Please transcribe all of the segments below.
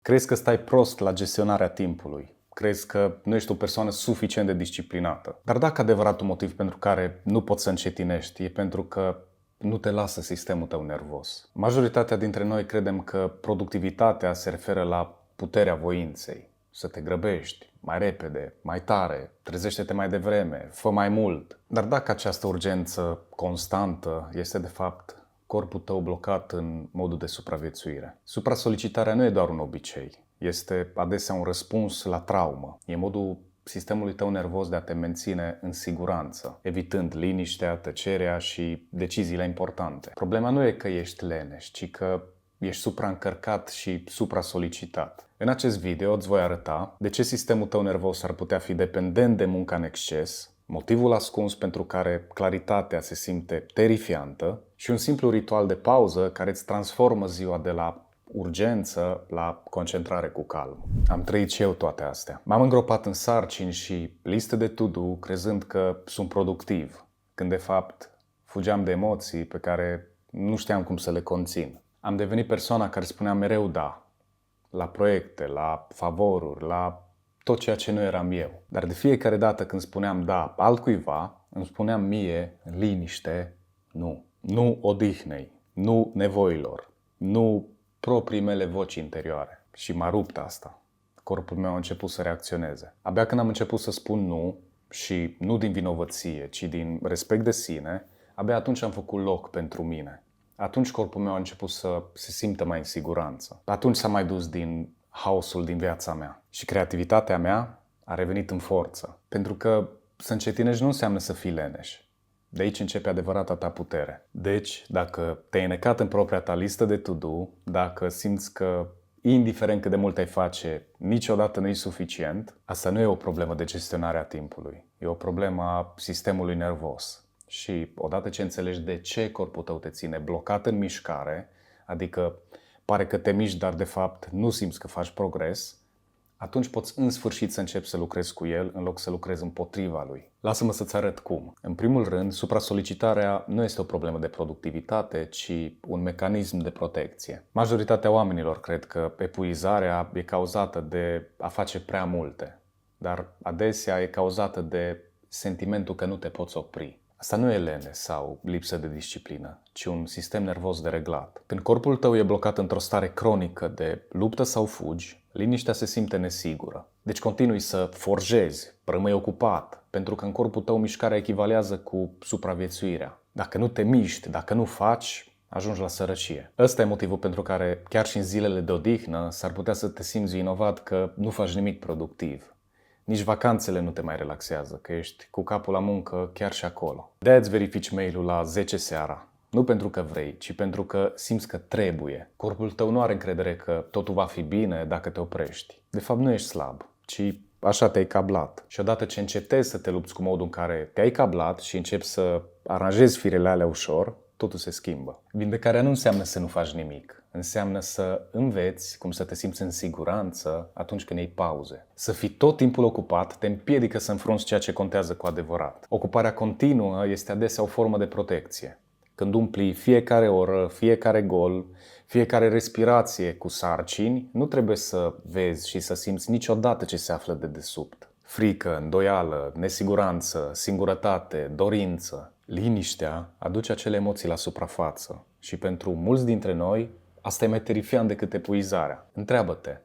Crezi că stai prost la gestionarea timpului. Crezi că nu ești o persoană suficient de disciplinată. Dar dacă adevăratul motiv pentru care nu poți să încetinești e pentru că nu te lasă sistemul tău nervos. Majoritatea dintre noi credem că productivitatea se referă la puterea voinței. Să te grăbești mai repede, mai tare, trezește-te mai devreme, fă mai mult. Dar dacă această urgență constantă este de fapt corpul tău blocat în modul de supraviețuire. Supra-solicitarea nu e doar un obicei, este adesea un răspuns la traumă. E modul sistemului tău nervos de a te menține în siguranță, evitând liniștea, tăcerea și deciziile importante. Problema nu e că ești leneș, ci că ești supraîncărcat și supra-solicitat. În acest video îți voi arăta de ce sistemul tău nervos ar putea fi dependent de munca în exces, motivul ascuns pentru care claritatea se simte terifiantă și un simplu ritual de pauză care îți transformă ziua de la urgență la concentrare cu calm. Am trăit și eu toate astea. M-am îngropat în sarcini și liste de to-do crezând că sunt productiv, când de fapt fugeam de emoții pe care nu știam cum să le conțin. Am devenit persoana care spunea mereu da, la proiecte, la favoruri, la tot ceea ce nu eram eu. Dar de fiecare dată când spuneam da altcuiva, îmi spuneam mie, în liniște, nu. Nu odihnei, nu nevoilor, nu proprii mele voci interioare. Și m-a rupt asta. Corpul meu a început să reacționeze. Abia când am început să spun nu, și nu din vinovăție, ci din respect de sine, abia atunci am făcut loc pentru mine. Atunci corpul meu a început să se simtă mai în siguranță. Atunci s-a mai dus din haosul din viața mea. Și creativitatea mea a revenit în forță. Pentru că să încetinești nu înseamnă să fii leneș. De aici începe adevărata ta putere. Deci, dacă te-ai înecat în propria ta listă de to-do, dacă simți că, indiferent cât de mult ai face, niciodată nu e suficient, asta nu e o problemă de gestionare a timpului. E o problemă a sistemului nervos. Și odată ce înțelegi de ce corpul tău te ține blocat în mișcare, adică pare că te miști, dar de fapt nu simți că faci progres, atunci poți în sfârșit să începi să lucrezi cu el în loc să lucrezi împotriva lui. Lasă-mă să-ți arăt cum. În primul rând, supra-solicitarea nu este o problemă de productivitate, ci un mecanism de protecție. Majoritatea oamenilor cred că epuizarea e cauzată de a face prea multe, dar adesea e cauzată de sentimentul că nu te poți opri. Asta nu e lene sau lipsă de disciplină, ci un sistem nervos dereglat. Când corpul tău e blocat într-o stare cronică de luptă sau fugi, liniștea se simte nesigură. Deci continui să forjezi, rămâi ocupat, pentru că în corpul tău mișcarea echivalează cu supraviețuirea. Dacă nu te miști, dacă nu faci, ajungi la sărăcie. Ăsta e motivul pentru care, chiar și în zilele de odihnă, s-ar putea să te simți vinovat că nu faci nimic productiv. Nici vacanțele nu te mai relaxează, că ești cu capul la muncă chiar și acolo. De-aia îți verifici mail-ul la 10 seara. Nu pentru că vrei, ci pentru că simți că trebuie. Corpul tău nu are încredere că totul va fi bine dacă te oprești. De fapt, nu ești slab, ci așa te-ai cablat. Și odată ce încetezi să te lupți cu modul în care te-ai cablat și începi să aranjezi firele alea ușor, totul se schimbă. Vindecarea nu înseamnă să nu faci nimic. Înseamnă să înveți cum să te simți în siguranță atunci când iei pauze. Să fii tot timpul ocupat te împiedică să înfrunți ceea ce contează cu adevărat. Ocuparea continuă este adesea o formă de protecție. Când umpli fiecare oră, fiecare gol, fiecare respirație cu sarcini, nu trebuie să vezi și să simți niciodată ce se află de desubt. Frică, îndoială, nesiguranță, singurătate, dorință. Liniștea aduce acele emoții la suprafață și pentru mulți dintre noi asta e mai terifiant decât epuizarea. Întreabă-te,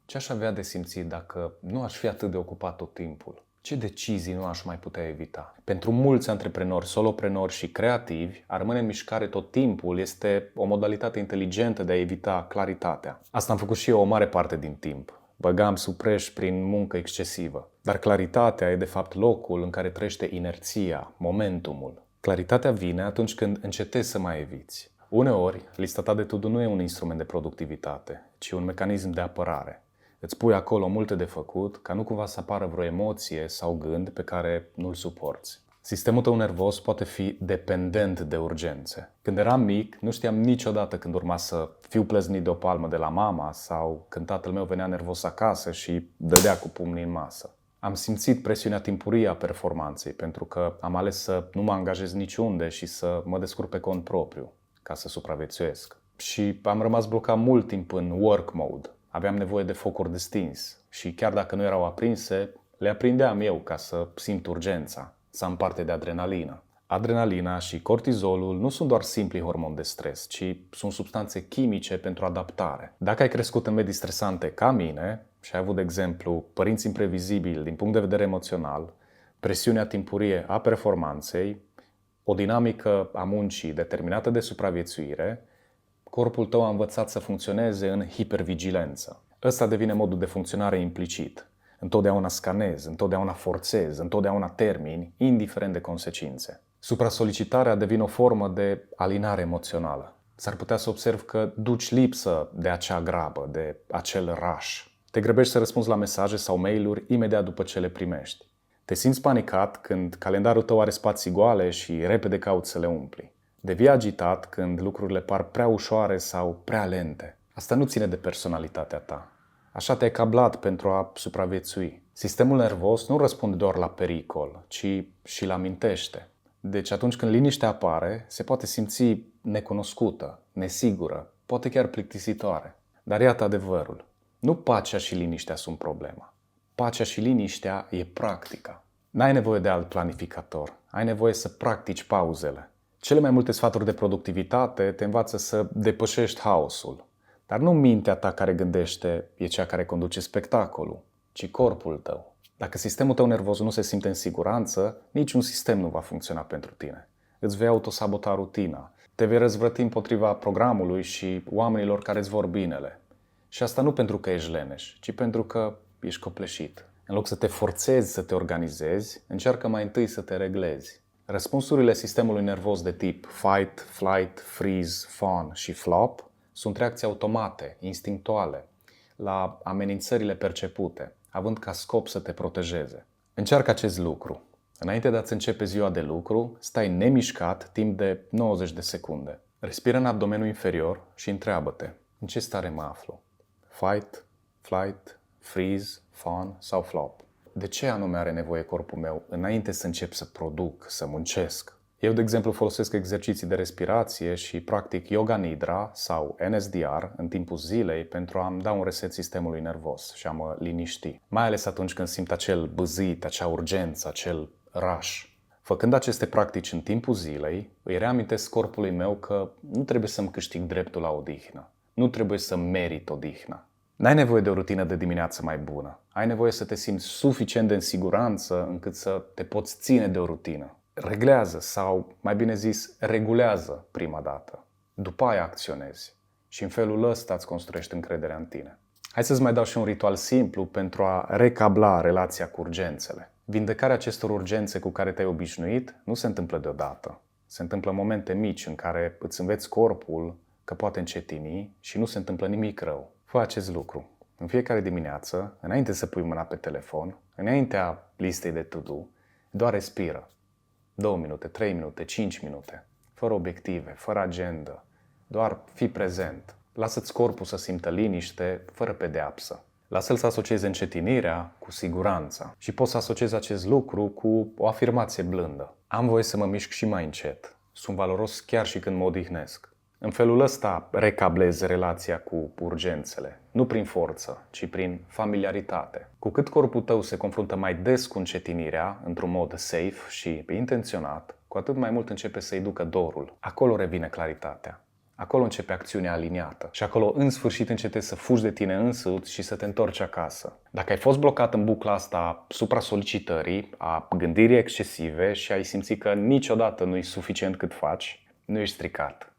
ce aș avea de simțit dacă nu aș fi atât de ocupat tot timpul? Ce decizii nu aș mai putea evita? Pentru mulți antreprenori, soloprenori și creativi, a rămâne în mișcare tot timpul este o modalitate inteligentă de a evita claritatea. Asta am făcut și eu o mare parte din timp. Băgam supreș prin muncă excesivă. Dar claritatea e de fapt locul în care trăiește inerția, momentumul. Claritatea vine atunci când încetezi să mai eviți. Uneori, lista ta de to-do nu e un instrument de productivitate, ci un mecanism de apărare. Îți pui acolo multe de făcut ca nu cumva să apară vreo emoție sau gând pe care nu-l suporți. Sistemul tău nervos poate fi dependent de urgențe. Când eram mic, nu știam niciodată când urma să fiu plăznit de o palmă de la mama sau când tatăl meu venea nervos acasă și dădea cu pumnii în masă. Am simțit presiunea timpurie a performanței pentru că am ales să nu mă angajez niciunde și să mă descurc pe cont propriu ca să supraviețuiesc. Și am rămas blocat mult timp în work mode, aveam nevoie de focuri de stins și chiar dacă nu erau aprinse, le aprindeam eu ca să simt urgența, să am parte de adrenalină. Adrenalina și cortizolul nu sunt doar simpli hormoni de stres, ci sunt substanțe chimice pentru adaptare. Dacă ai crescut în medii stresante ca mine și ai avut, de exemplu, părinți imprevizibili din punct de vedere emoțional, presiunea timpurie a performanței, o dinamică a muncii determinată de supraviețuire, corpul tău a învățat să funcționeze în hipervigilență. Ăsta devine modul de funcționare implicit. Întotdeauna scanezi, întotdeauna forțezi, întotdeauna termini, indiferent de consecințe. Suprasolicitarea devine o formă de alinare emoțională. S-ar putea să observi că duci lipsă de acea grabă, de acel rush. Te grăbești să răspunzi la mesaje sau mail-uri imediat după ce le primești. Te simți panicat când calendarul tău are spații goale și repede cauți să le umpli. Devii agitat când lucrurile par prea ușoare sau prea lente. Asta nu ține de personalitatea ta. Așa te-ai cablat pentru a supraviețui. Sistemul nervos nu răspunde doar la pericol, ci și la mintește. Deci atunci când liniștea apare, se poate simți necunoscută, nesigură, poate chiar plictisitoare. Dar iată adevărul. Nu pacea și liniștea sunt problema. Pacea și liniștea e practica. N-ai nevoie de alt planificator. Ai nevoie să practici pauzele. Cele mai multe sfaturi de productivitate te învață să depășești haosul. Dar nu mintea ta care gândește e cea care conduce spectacolul, ci corpul tău. Dacă sistemul tău nervos nu se simte în siguranță, niciun sistem nu va funcționa pentru tine. Îți vei autosabota rutina, te vei răzvrăti împotriva programului și oamenilor care îți vor binele. Și asta nu pentru că ești leneș, ci pentru că ești copleșit. În loc să te forțezi să te organizezi, încearcă mai întâi să te reglezi. Răspunsurile sistemului nervos de tip fight, flight, freeze, fawn și flop sunt reacții automate, instinctuale, la amenințările percepute, având ca scop să te protejeze. Încearcă acest lucru. Înainte de a-ți începe ziua de lucru, stai nemișcat timp de 90 de secunde. Respiră în abdomenul inferior și întreabă-te: în ce stare mă aflu? Fight, flight, freeze, fawn sau flop? De ce anume are nevoie corpul meu înainte să încep să produc, să muncesc? Eu, de exemplu, folosesc exerciții de respirație și practic Yoga Nidra sau NSDR în timpul zilei pentru a-mi da un reset sistemului nervos și a mă liniști. Mai ales atunci când simt acel bâzit, acea urgență, acel rush. Făcând aceste practici în timpul zilei, îi reamintesc corpului meu că nu trebuie să-mi câștig dreptul la odihnă. Nu trebuie să merit odihna. N-ai nevoie de o rutină de dimineață mai bună. Ai nevoie să te simți suficient de în siguranță încât să te poți ține de o rutină. Reglează sau, mai bine zis, regulează prima dată. După aia acționezi. Și în felul ăsta îți construiești încrederea în tine. Hai să-ți mai dau și un ritual simplu pentru a recabla relația cu urgențele. Vindecarea acestor urgențe cu care te-ai obișnuit nu se întâmplă deodată. Se întâmplă în momente mici în care îți înveți corpul că poate încetini și nu se întâmplă nimic rău. Fă acest lucru. În fiecare dimineață, înainte să pui mâna pe telefon, înaintea listei de to-do, doar respiră. 2 minute, 3 minute, 5 minute, fără obiective, fără agendă, doar fii prezent. Lasă-ți corpul să simtă liniște, fără pedeapsă. Lasă-l să asocieze încetinirea cu siguranța și poți să asociezi acest lucru cu o afirmație blândă. Am voie să mă mișc și mai încet. Sunt valoros chiar și când mă odihnesc. În felul ăsta recablezi relația cu urgențele, nu prin forță, ci prin familiaritate. Cu cât corpul tău se confruntă mai des cu încetinirea, într-un mod safe și intenționat, cu atât mai mult începe să-i ducă dorul. Acolo revine claritatea. Acolo începe acțiunea aliniată și acolo în sfârșit începi să fugi de tine însuți și să te întorci acasă. Dacă ai fost blocat în bucla asta a supra-solicitării, a gândirii excesive și ai simțit că niciodată nu e suficient cât faci, nu ești stricat.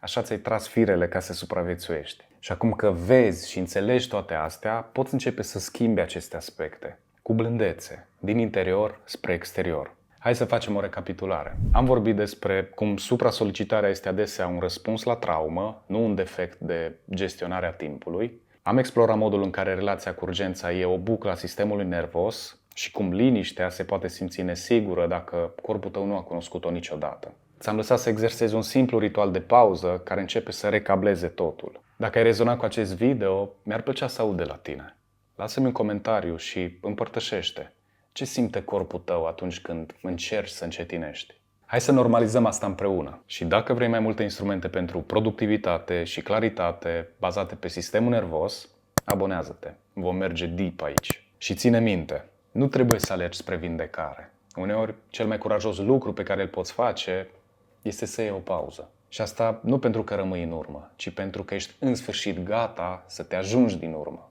Așa ți-ai tras firele ca să supraviețuiești. Și acum că vezi și înțelegi toate astea, poți începe să schimbi aceste aspecte, cu blândețe, din interior spre exterior. Hai să facem o recapitulare. Am vorbit despre cum supra-solicitarea este adesea un răspuns la traumă, nu un defect de gestionare a timpului. Am explorat modul în care relația cu urgența e o buclă a sistemului nervos și cum liniștea se poate simți nesigură dacă corpul tău nu a cunoscut-o niciodată. Ți-am lăsat să exersezi un simplu ritual de pauză care începe să recableze totul. Dacă ai rezonat cu acest video, mi-ar plăcea să aud de la tine. Lasă-mi un comentariu și împărtășește. Ce simte corpul tău atunci când încerci să încetinești? Hai să normalizăm asta împreună. Și dacă vrei mai multe instrumente pentru productivitate și claritate bazate pe sistemul nervos, abonează-te. Vom merge deep aici. Și ține minte, nu trebuie să alergi spre vindecare. Uneori, cel mai curajos lucru pe care îl poți face este să iei o pauză. Și asta nu pentru că rămâi în urmă, ci pentru că ești în sfârșit gata să te ajungi din urmă.